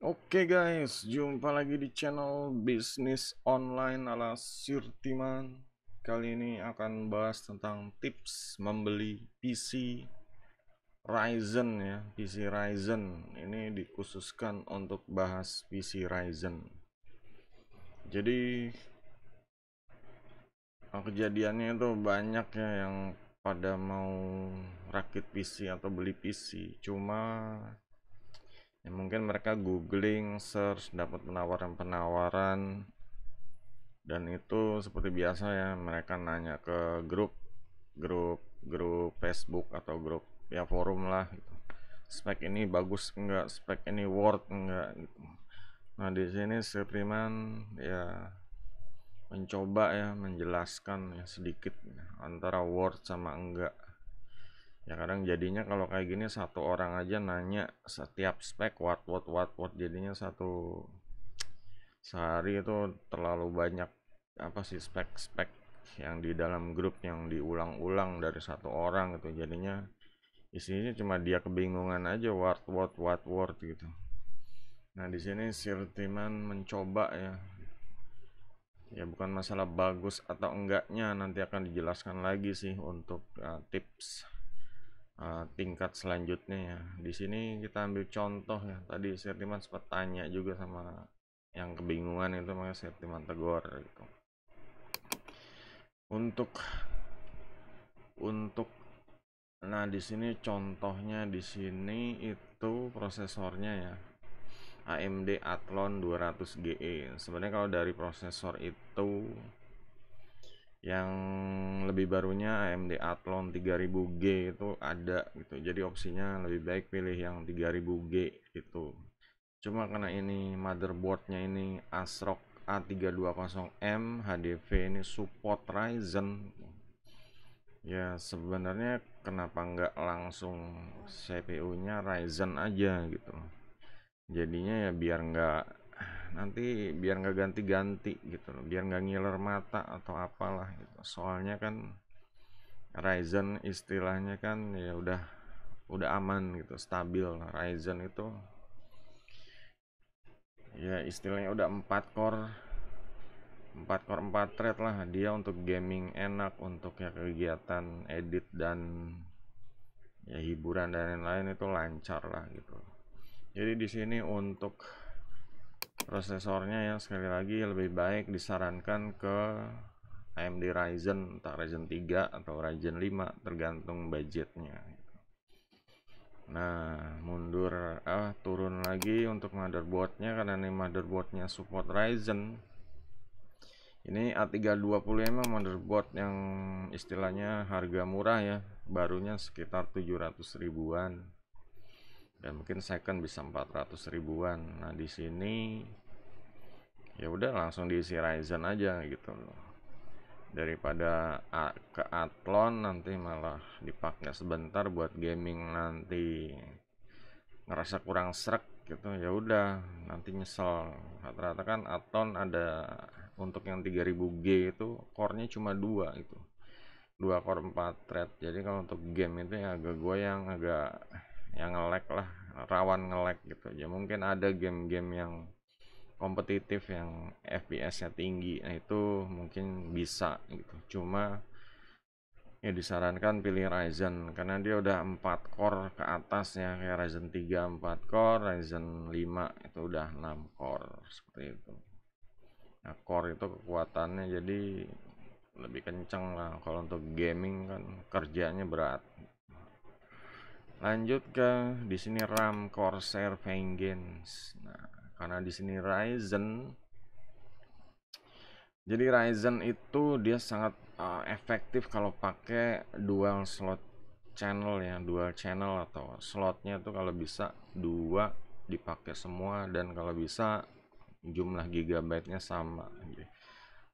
Oke guys, jumpa lagi di channel bisnis online ala Sirtiman. Kali ini akan bahas tentang tips membeli PC Ryzen ya. PC Ryzen ini dikhususkan untuk bahas PC Ryzen. Jadi kejadiannya itu banyak ya yang pada mau rakit PC atau beli PC. Cuma ya mungkin mereka googling, search, dapat penawaran-penawaran. Dan itu seperti biasa ya, mereka nanya ke grup Facebook atau grup ya forum lah gitu. Spek ini bagus enggak, spek ini worth enggak gitu. Nah di sini Sirtiman ya mencoba ya menjelaskan ya sedikit antara worth sama enggak. Ya kadang jadinya kalau kayak gini satu orang aja nanya setiap spek what jadinya sehari itu terlalu banyak apa sih spek-spek yang di dalam grup yang diulang-ulang dari satu orang gitu, jadinya isinya cuma dia kebingungan aja what gitu. Nah di sini Sirtiman mencoba ya bukan masalah bagus atau enggaknya, nanti akan dijelaskan lagi sih untuk tips tingkat selanjutnya ya. Di sini kita ambil contoh ya, tadi Sirtiman sempat tanya juga sama yang kebingungan itu, makanya Sirtiman tegur gitu. Untuk nah di sini contohnya, di sini itu prosesornya ya AMD Athlon 200 GE. Sebenarnya kalau dari prosesor itu yang lebih barunya AMD Athlon 3000G itu ada gitu. Jadi opsinya lebih baik pilih yang 3000G gitu. Cuma karena ini motherboardnya ini ASRock A320M HDV, ini support Ryzen. Ya sebenarnya kenapa nggak langsung CPU-nya Ryzen aja gitu. Jadinya ya biar nggak ganti-ganti gitu loh, biar nggak ngiler mata atau apalah gitu. Soalnya kan Ryzen istilahnya kan ya udah aman gitu, stabil. Ryzen itu ya istilahnya udah 4 thread lah, dia untuk gaming enak, untuk ya kegiatan edit dan ya hiburan dan lain-lain itu lancar lah gitu. Jadi di sini untuk prosesornya ya sekali lagi lebih baik disarankan ke AMD Ryzen, entah Ryzen 3 atau Ryzen 5 tergantung budgetnya. Nah, turun lagi untuk motherboardnya, karena ini motherboardnya support Ryzen. Ini A320 emang motherboard yang istilahnya harga murah ya, barunya sekitar 700 ribuan. Dan mungkin second bisa 400 ribuan. Nah, di sini ya udah langsung diisi Ryzen aja gitu loh. Daripada ke Athlon nanti malah dipakai sebentar buat gaming, nanti ngerasa kurang serak gitu, ya udah nanti nyesel. Rata-rata kan Athlon ada untuk yang 3000G itu core-nya cuma 2 itu. 2 core 4 thread. Jadi kalau untuk game itu ya agak goyang, agak yang nge-lag lah, rawan nge-lag gitu. Ya mungkin ada game-game yang kompetitif yang FPS-nya tinggi, nah itu mungkin bisa gitu. Cuma ya disarankan pilih Ryzen karena dia udah 4 core ke atas ya, kayak Ryzen 3 4 core, Ryzen 5 itu udah 6 core seperti itu. Nah, core itu kekuatannya jadi lebih kenceng lah, kalau untuk gaming kan kerjanya berat. Lanjut ke di sini RAM Corsair Vengeance. Nah, karena di sini Ryzen, jadi Ryzen itu dia sangat efektif kalau pakai dual slot channel ya, dual channel atau slotnya tuh kalau bisa dua dipakai semua, dan kalau bisa jumlah gigabyte-nya sama.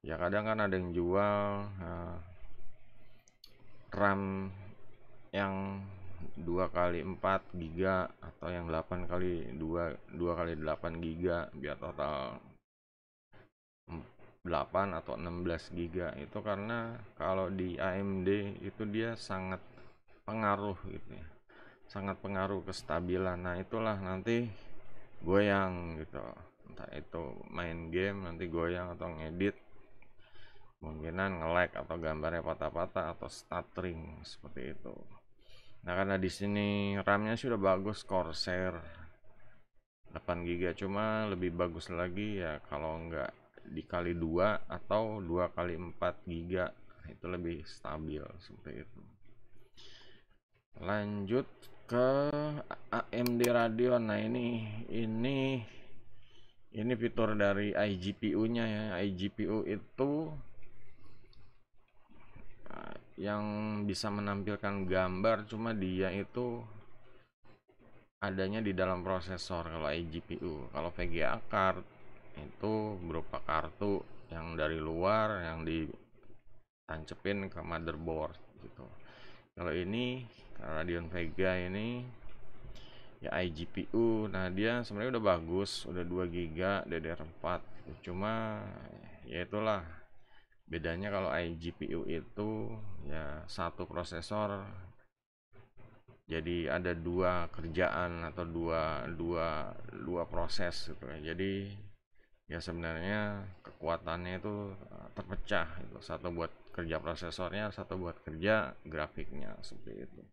Ya kadang kan ada yang jual RAM yang 2 kali 4 giga atau yang 8 kali 2 kali 8 giga biar total 8 atau 16 giga. Itu karena kalau di AMD itu dia sangat pengaruh gitu ya, sangat pengaruh kestabilan. Nah itulah nanti goyang gitu, entah itu main game nanti goyang atau ngedit kemungkinan nge-lag atau gambarnya patah-patah atau stuttering seperti itu. Nah, karena di sini RAM-nya sudah bagus Corsair 8 GB, cuma lebih bagus lagi ya kalau nggak dikali 2 atau 2 kali 4 GB, itu lebih stabil seperti itu. Lanjut ke AMD Radeon. Nah, ini fitur dari iGPU-nya ya. iGPU itu yang bisa menampilkan gambar, cuma dia itu adanya di dalam prosesor kalau iGPU. Kalau VGA card itu berupa kartu yang dari luar yang ditancepin ke motherboard gitu. Kalau ini Radeon Vega ini ya iGPU. Nah, dia sebenarnya udah bagus, udah 2 GB DDR4. Cuma ya itulah bedanya kalau iGPU itu ya satu prosesor jadi ada dua kerjaan atau dua proses gitu ya. Jadi ya sebenarnya kekuatannya itu terpecah gitu. Satu buat kerja prosesornya, satu buat kerja grafiknya seperti itu.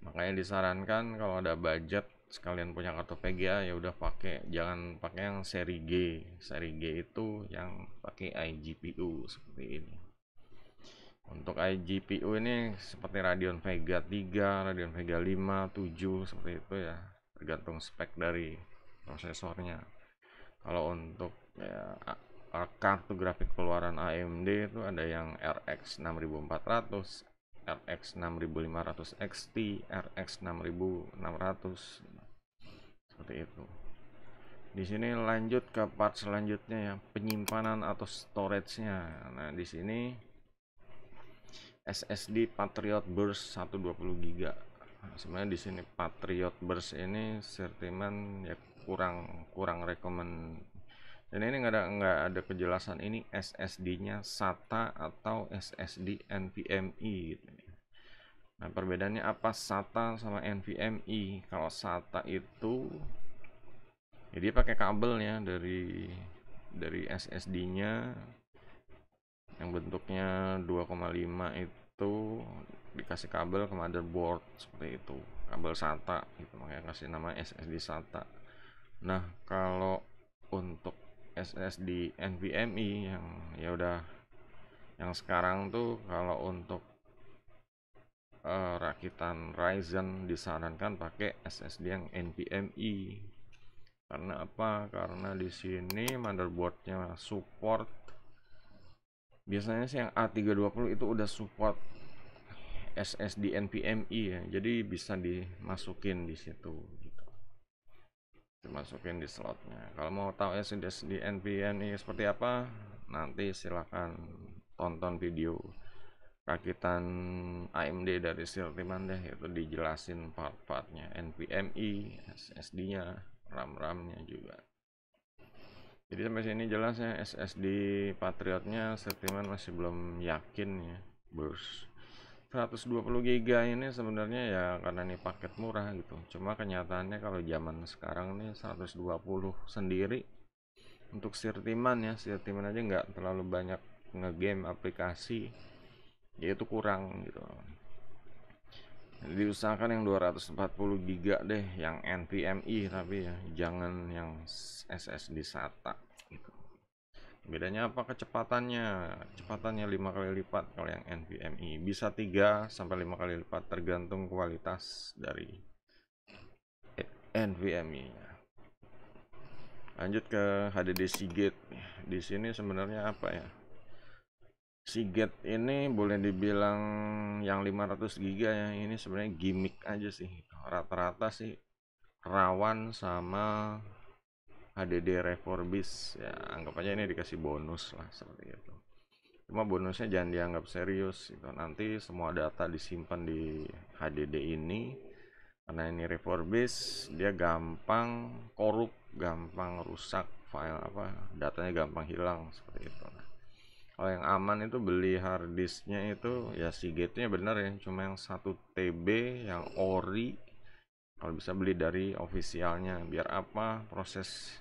Makanya disarankan kalau ada budget sekalian punya kartu VGA ya udah pakai, jangan pakai yang seri G. Seri G itu yang pakai iGPU seperti ini. Untuk iGPU ini seperti Radeon Vega 3, Radeon Vega 5, 7 seperti itu ya, tergantung spek dari prosesornya. Kalau untuk ya, kartu grafik keluaran AMD itu ada yang RX 6400, RX 6500 XT, RX 6600 seperti itu. Di sini lanjut ke part selanjutnya ya, penyimpanan atau storage-nya. Nah, di sini SSD Patriot Burst 120 GB. Sebenarnya di sini Patriot Burst ini Sirtiman ya kurang rekomend. Dan ini nggak ada kejelasan ini SSD-nya SATA atau SSD NVMe gitu. Nah, perbedaannya apa SATA sama NVMe? Kalau SATA itu ya dia pakai kabelnya dari SSD-nya yang bentuknya 2,5 itu dikasih kabel ke motherboard seperti itu, kabel SATA gitu, makanya kasih nama SSD SATA. Nah, kalau untuk SSD NVMe yang ya udah yang sekarang tuh kalau untuk rakitan Ryzen disarankan pakai SSD yang NVMe. Karena apa? Karena di sini motherboardnya support, biasanya sih yang A320 itu udah support SSD NVMe ya, jadi bisa dimasukin di situ gitu, dimasukin di slotnya. Kalau mau tahu SSD NVMe seperti apa, nanti silahkan tonton video rakitan AMD dari Sirtiman deh, itu dijelasin part-partnya NVMe, SSD-nya, RAM-RAM-nya juga. Jadi sampai sini jelas ya, SSD Patriotnya Sirtiman masih belum yakin ya. Burst 120 GB ini sebenarnya ya karena ini paket murah gitu. Cuma kenyataannya kalau zaman sekarang nih 120 sendiri untuk Sirtiman ya, Sirtiman aja nggak terlalu banyak ngegame aplikasi, ya itu kurang gitu. Jadi diusahakan yang 240 GB deh, yang NVMe tapi ya jangan yang SSD SATA gitu. Bedanya apa? Kecepatannya 5 kali lipat kalau yang NVMe, bisa 3 sampai 5 kali lipat tergantung kualitas dari NVMe nya. Lanjut ke HDD Seagate. Di sini sebenarnya apa ya, Seagate ini boleh dibilang yang 500 GB ya, ini sebenarnya gimmick aja sih. Rata-rata sih rawan sama HDD refurbish ya, anggap aja ini dikasih bonus lah seperti itu. Cuma bonusnya jangan dianggap serius itu, nanti semua data disimpan di HDD ini karena ini refurbish, dia gampang korup, gampang rusak file datanya gampang hilang seperti itu. Kalau yang aman itu beli harddisknya itu ya Seagate-nya bener ya, cuma yang 1 TB yang ori Kalau bisa beli dari officialnya, biar apa, proses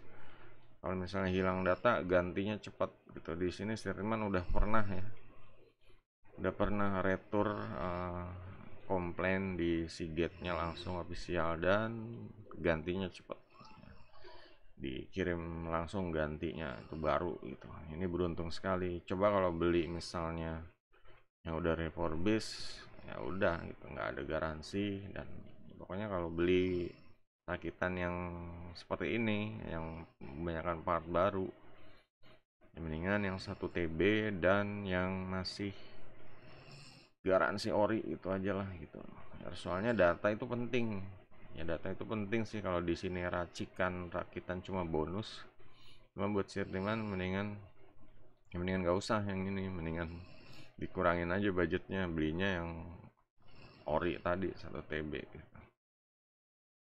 kalau misalnya hilang data gantinya cepat gitu. Di sini Sirman udah pernah ya, udah pernah retur komplain di Seagate-nya langsung official dan gantinya cepat, dikirim langsung gantinya itu baru gitu. Ini beruntung sekali. Coba kalau beli misalnya yang udah refurbish, ya udah gitu, nggak ada garansi. Dan pokoknya kalau beli rakitan yang seperti ini yang kebanyakan part baru, ya mendingan yang 1 TB dan yang masih garansi ori itu aja lah gitu ya, soalnya data itu penting ya. Data itu penting sih. Kalau di sini rakitan cuma bonus, cuma buat sirtiman mendingan ya, mendingan nggak usah yang ini, mendingan dikurangin aja budgetnya, belinya yang ori tadi 1 TB gitu.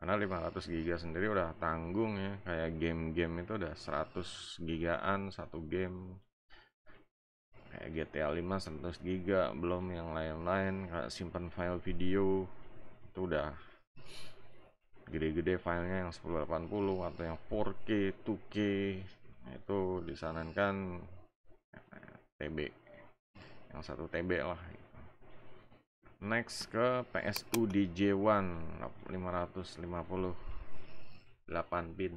Karena 500 giga sendiri udah tanggung ya, kayak game-game itu udah 100 gigaan satu game, kayak GTA 5 100 giga, belum yang lain-lain kayak simpan file video itu udah gede-gede filenya, yang 1080 atau yang 4K 2K itu disarankan TB, yang 1 TB lah. Next ke PSU DJ1 558 pin.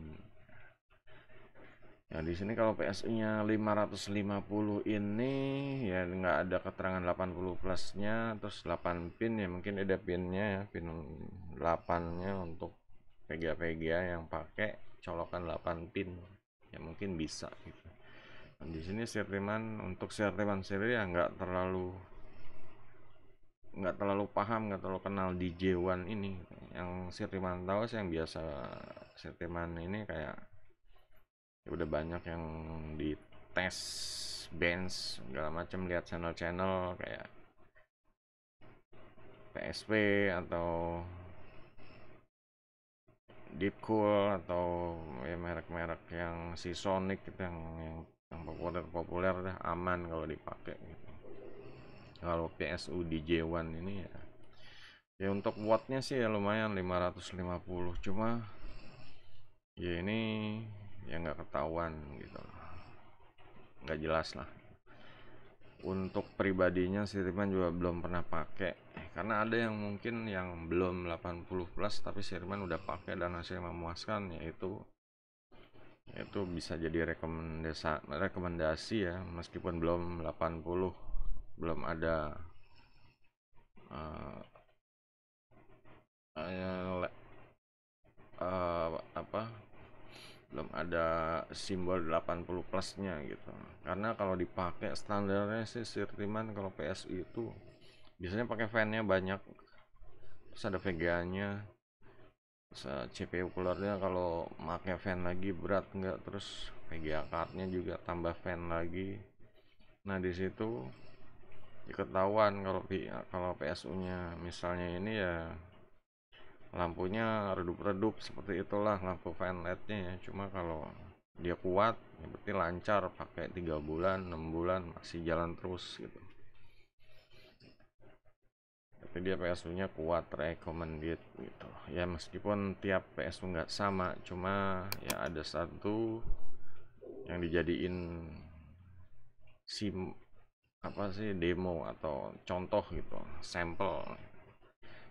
Ya di sini kalau PSU-nya 550 ini ya nggak ada keterangan 80 plusnya, terus 8 pin ya, mungkin ada pinnya ya, pin 8-nya untuk VGA yang pakai colokan 8 pin ya, mungkin bisa gitu. Dan di sini Sirtiman untuk Sirtiman sendiri ya nggak terlalu paham, nggak terlalu kenal DJ1 ini. Yang Sirtiman tahu sih yang biasa Sirtiman ini kayak ya udah banyak yang di tes bench segala macam, lihat channel-channel kayak PSP atau Deepcool atau ya merek-merek yang si Sonic itu yang populer dah, aman kalau dipakai gitu. Kalau PSU DJ1 ini ya untuk wattnya sih ya lumayan 550, cuma ya ini ya nggak ketahuan gitu, nggak jelas lah. Untuk pribadinya Sirman juga belum pernah pakai, karena ada yang mungkin yang belum 80 plus tapi Sirman udah pakai dan hasilnya memuaskan, yaitu bisa jadi rekomendasi ya, meskipun belum 80, belum ada uh, apa, belum ada simbol 80 plusnya gitu. Karena kalau dipakai standarnya sih Sirtiman kalau PSU itu biasanya pakai fan-nya banyak, terus ada VGA nya, CPU coolernya kalau pakai fan lagi berat enggak, terus VGA cardnya juga tambah fan lagi. Nah di situ ketahuan kalau PSU nya misalnya ini ya lampunya redup-redup seperti itulah, lampu fan LED-nya ya. Cuma kalau dia kuat ya berarti lancar, pakai 3 bulan 6 bulan masih jalan terus gitu. Tapi dia PSU nya kuat, recommended gitu ya, meskipun tiap PSU nggak sama, cuma ya ada satu yang dijadiin sim apa sih, demo atau contoh gitu, sampel.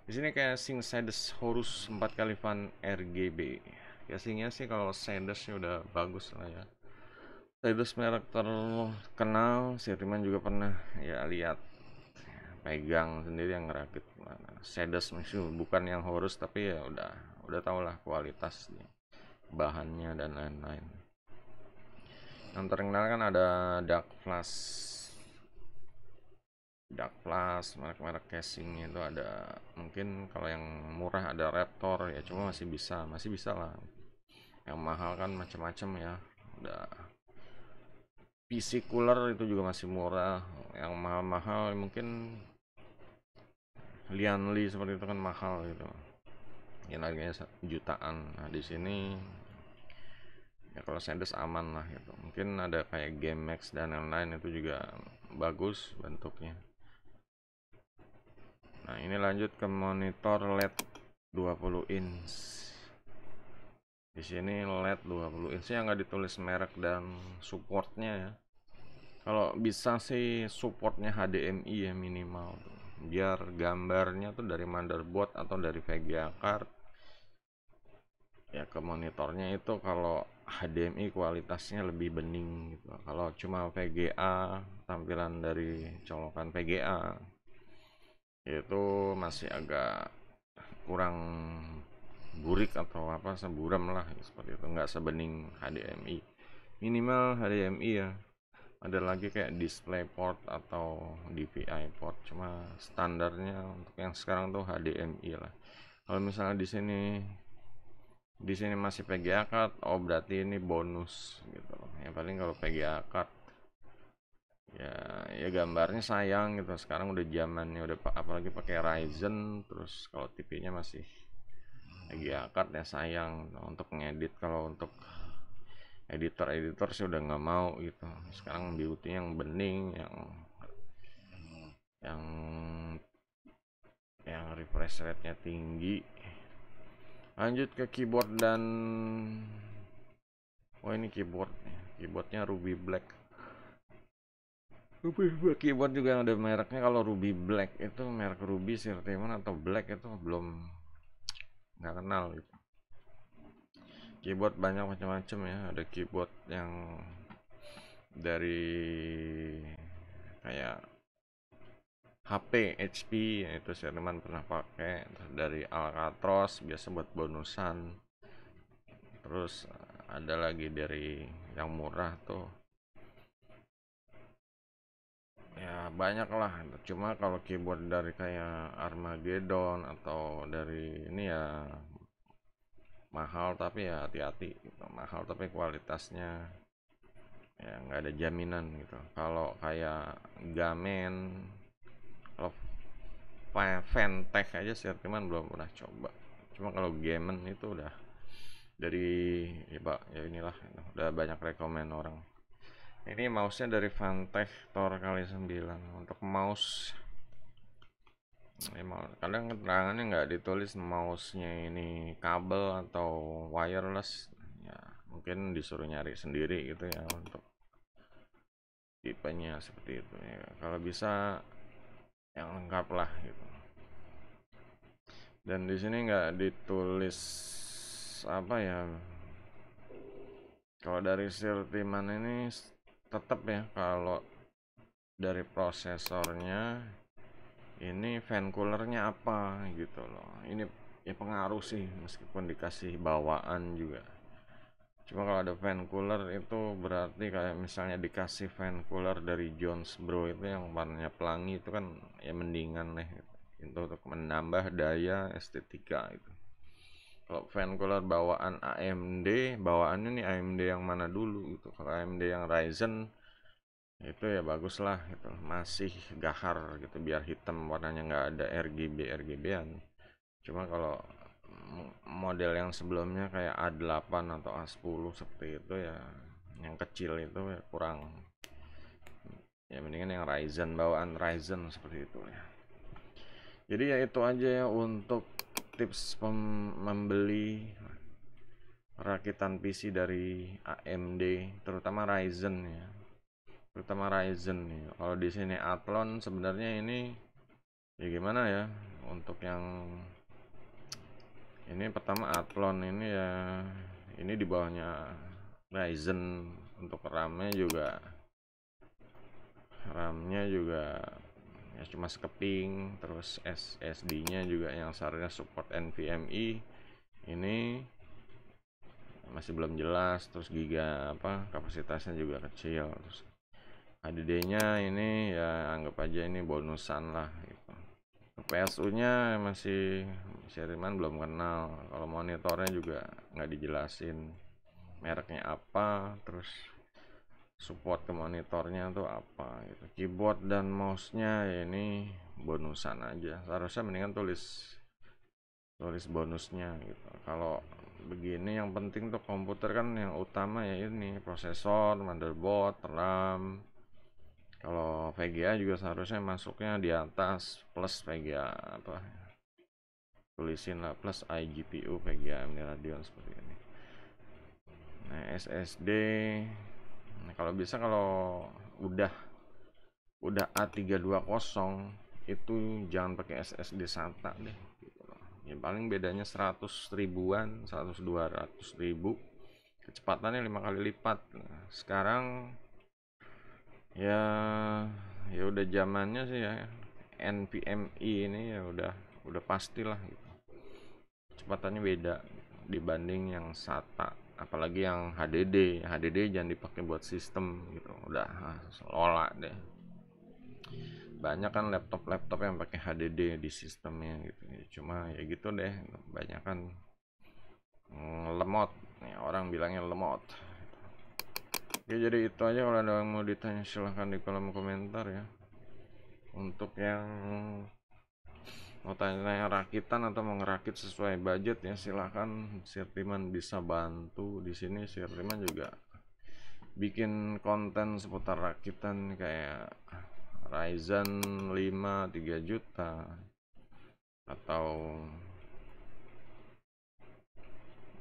Di sini kayak Sing Sedes Horus 4 kali Van RGB. Casingnya sih kalau Sedes udah bagus lah ya. Sedes merek terkenal, Sirtiman juga pernah ya lihat, pegang sendiri yang ngerakit. Sedes bukan yang Horus tapi ya udah tau lah kualitasnya, bahannya dan lain-lain. Yang terkenal kan ada Dark Plus, merek-merek casing itu ada. Mungkin kalau yang murah ada Raptor ya, cuma masih bisa lah. Yang mahal kan macam-macam ya, udah PC cooler itu juga masih murah. Yang mahal-mahal mungkin Lianli seperti itu kan mahal gitu, yang harganya jutaan. Nah di sini ya kalau Sendes aman lah gitu. Mungkin ada kayak GameX dan lain-lain itu juga bagus bentuknya. Nah ini lanjut ke monitor LED 20 inch. Di sini LED 20 inch yang nggak ditulis merek dan supportnya ya. Kalau bisa sih supportnya HDMI ya minimal, biar gambarnya tuh dari motherboard atau dari VGA card ya ke monitornya itu. Kalau HDMI kualitasnya lebih bening gitu. Kalau cuma VGA, tampilan dari colokan VGA itu masih agak kurang burik atau apa, seburam lah seperti itu, nggak sebening HDMI. Minimal HDMI ya. Ada lagi kayak DisplayPort atau DVI port, cuma standarnya untuk yang sekarang tuh HDMI lah. Kalau misalnya di sini masih VGA card, oh berarti ini bonus gitu. Yang paling kalau VGA card ya, ya gambarnya sayang gitu. Sekarang udah zamannya udah apalagi pakai Ryzen, terus kalau TV-nya masih VGA card ya sayang gitu, untuk ngedit. Kalau untuk editor sih udah nggak mau gitu. Sekarang beauty yang bening, yang refresh rate-nya tinggi. Lanjut ke keyboard dan ini keyboardnya Ruby Black. Keyboard juga yang ada mereknya. Kalau Ruby Black itu merek Ruby, Sirteman atau Black itu belum, nggak kenal gitu. Keyboard banyak macam-macam ya. Ada keyboard yang dari kayak HP, HP itu Sirteman pernah pakai. Terus dari Alcatraz biasa buat bonusan. Terus ada lagi dari yang murah tuh ya banyak lah. Cuma kalau keyboard dari kayak Armageddon atau dari ini ya mahal, tapi ya hati-hati gitu. Mahal tapi kualitasnya ya nggak ada jaminan gitu. Kalau kayak Gamen, kalau Ventech aja sih teman belum pernah coba. Cuma kalau Gamen itu udah dari ya, Pak, ya inilah udah banyak rekomen orang. Ini mouse-nya dari Vantech Tor kali 9. Untuk mouse kadang keterangannya nggak ditulis mouse-nya ini kabel atau wireless ya, mungkin disuruh nyari sendiri gitu ya untuk tipenya seperti itu ya. Kalau bisa yang lengkap lah gitu. Dan di sini nggak ditulis apa ya. Kalau dari Sirtiman ini tetap ya, kalau dari prosesornya ini fan coolernya apa gitu loh. Ini ya pengaruh sih meskipun dikasih bawaan juga. Cuma kalau ada fan cooler itu berarti kayak misalnya dikasih fan cooler dari Jones Bro itu yang warnanya pelangi, itu kan ya mendingan nih gitu. Itu untuk menambah daya estetika itu. Kalau fan cooler bawaan AMD, bawaannya nih AMD yang mana dulu gitu. Kalau AMD yang Ryzen itu ya bagus lah gitu, masih gahar gitu, biar hitam warnanya nggak ada RGB-an. Cuma kalau model yang sebelumnya kayak A8 atau A10 seperti itu ya, yang kecil itu ya kurang, ya mendingan yang Ryzen, bawaan Ryzen seperti itu ya. Jadi ya itu aja ya untuk tips membeli rakitan PC dari AMD, terutama Ryzen ya. Terutama Ryzen nih. Kalau di sini Athlon sebenarnya ini ya gimana ya, untuk yang ini pertama Athlon ini ya, ini di bawahnya Ryzen. Untuk RAM-nya juga ya cuma sekeping. Terus SSD-nya juga yang seharusnya support NVMe ini masih belum jelas. Terus giga apa kapasitasnya juga kecil. Terus HDD-nya ini ya anggap aja ini bonusan lah gitu. PSU-nya masih Sherman belum kenal. Kalau monitornya juga nggak dijelasin mereknya apa, terus support ke monitornya tuh apa gitu. Keyboard dan mouse-nya ya ini bonusan aja. Seharusnya mendingan tulis bonusnya gitu. Kalau begini yang penting tuh komputer kan yang utama ya ini prosesor, motherboard, RAM. Kalau VGA juga seharusnya masuknya di atas plus VGA apa tulisin lah plus iGPU VGA AMD Radeon seperti ini. Nah SSD, nah, kalau bisa kalau udah A320 itu jangan pakai SSD SATA deh gitu loh. Ya paling bedanya 100 ribuan, 100-200 ribu, kecepatannya 5 kali lipat. Nah, sekarang ya udah zamannya sih ya NVMe ini ya udah pastilah gitu. Kecepatannya beda dibanding yang SATA, apalagi yang HDD jangan dipakai buat sistem gitu, udah lola deh. Banyak kan laptop yang pakai HDD di sistemnya gitu, cuma ya gitu deh, banyak kan lemot ya, orang bilangnya lemot. Oke, jadi itu aja. Kalau ada yang mau ditanya silahkan di kolom komentar ya. Untuk yang mau tanya rakitan atau mau ngerakit sesuai budget ya silahkan, Sirtiman bisa bantu. Di sini Sirtiman juga bikin konten seputar rakitan kayak Ryzen 5 3 juta atau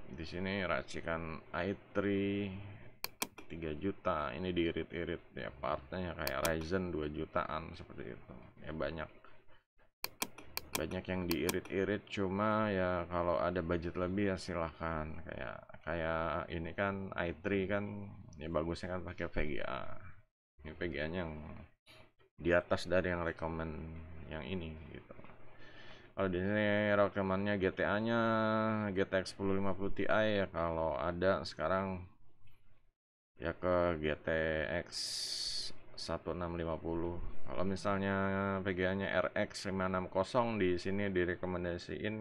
di sini racikan i3 3 juta, ini diirit-irit ya partnya kayak Ryzen 2 jutaan seperti itu ya. Banyak yang diirit-irit, cuma ya kalau ada budget lebih ya silahkan. Kayak ini kan i3 kan ya bagusnya kan pakai VGA. Ini VGA nya yang di atas dari yang rekomend yang ini gitu. Kalau di sini rekamannya GTA nya GTX 1050 Ti ya, kalau ada sekarang ya ke GTX 1650. Kalau misalnya VGA-nya RX 560 di sini direkomendasiin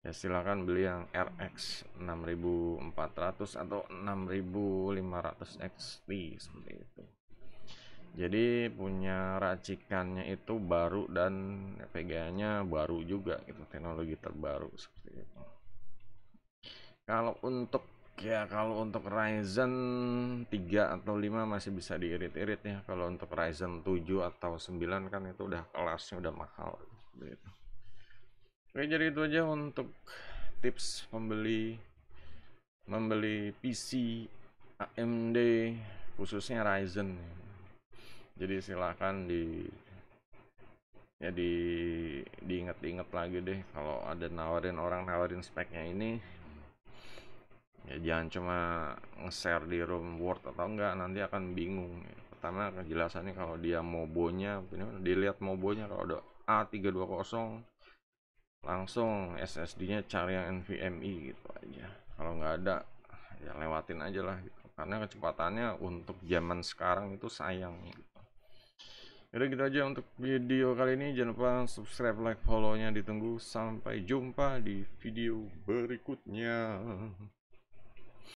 ya silakan beli yang RX 6400 atau 6500 XT seperti itu. Jadi punya racikannya itu baru dan VGA-nya baru juga gitu, teknologi terbaru seperti itu. Kalau untuk Ryzen 3 atau 5 masih bisa diirit-irit ya. Kalau untuk Ryzen 7 atau 9 kan itu udah kelasnya udah mahal gitu. Oke, jadi itu aja untuk tips membeli PC AMD khususnya Ryzen. Jadi silahkan diinget-inget lagi deh kalau ada orang nawarin speknya ini. Ya jangan cuma nge-share di room Word atau enggak, nanti akan bingung. Pertama kejelasannya, kalau dia mobonya, dilihat mobonya kalau ada A320 langsung SSD-nya cari yang NVMe gitu aja. Kalau nggak ada ya lewatin aja lah gitu. Karena kecepatannya untuk zaman sekarang itu sayang gitu. Udah gitu aja untuk video kali ini. Jangan lupa subscribe, like, follow-nya ditunggu. Sampai jumpa di video berikutnya.